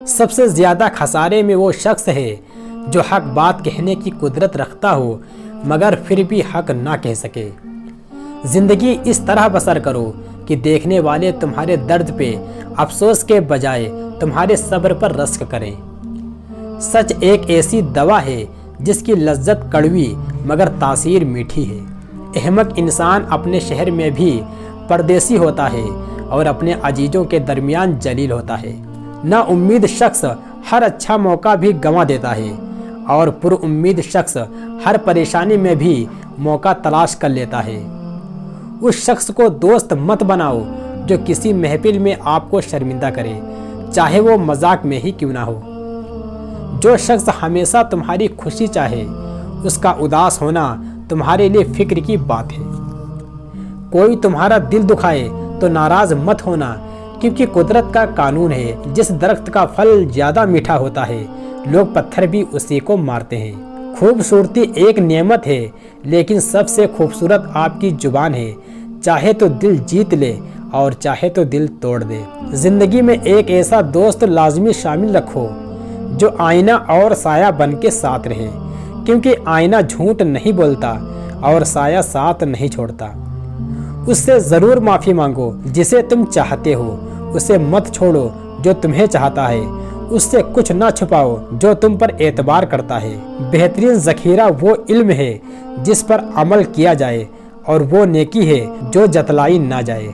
سب سے زیادہ خسارے میں وہ شخص ہے جو حق بات کہنے کی قدرت رکھتا ہو مگر پھر بھی حق نہ کہہ سکے۔ زندگی اس طرح بسر کرو کہ دیکھنے والے تمہارے درد پہ افسوس کے بجائے تمہارے صبر پر رشک کریں۔ سچ ایک ایسی دوا ہے جس کی لذت کڑوی مگر تاثیر میٹھی ہے۔ احمق انسان اپنے شہر میں بھی پردیسی ہوتا ہے اور اپنے عزیزوں کے درمیان جلیل ہوتا ہے۔ نا امید شخص ہر اچھا موقع بھی گنوا دیتا ہے اور پر امید شخص ہر پریشانی میں بھی موقع تلاش کر لیتا ہے۔ اس شخص کو دوست مت بناؤ جو کسی محفل میں آپ کو شرمندہ کرے، چاہے وہ مذاق میں ہی کیوں نہ ہو۔ جو شخص ہمیشہ تمہاری خوشی چاہے، اس کا اداس ہونا تمہارے لیے فکر کی بات ہے۔ کوئی تمہارا دل دکھائے تو ناراض مت ہونا، کیونکہ قدرت کا قانون ہے جس درخت کا پھل زیادہ میٹھا ہوتا ہے لوگ پتھر بھی اسی کو مارتے ہیں۔ خوبصورتی ایک نعمت ہے لیکن سب سے خوبصورت آپ کی زبان ہے، چاہے تو دل جیت لے اور چاہے تو دل توڑ دے۔ زندگی میں ایک ایسا دوست لازمی شامل رکھو جو آئینہ اور سایہ بن کے ساتھ رہے، کیونکہ آئینہ جھوٹ نہیں بولتا اور سایہ ساتھ نہیں چھوڑتا۔ اس سے ضرور معافی مانگو جسے تم چاہتے ہو، اسے مت چھوڑو جو تمہیں چاہتا ہے، اس سے کچھ نہ چھپاؤ جو تم پر اعتبار کرتا ہے۔ بہترین ذخیرہ وہ علم ہے جس پر عمل کیا جائے اور وہ نیکی ہے جو جتلائی نہ جائے۔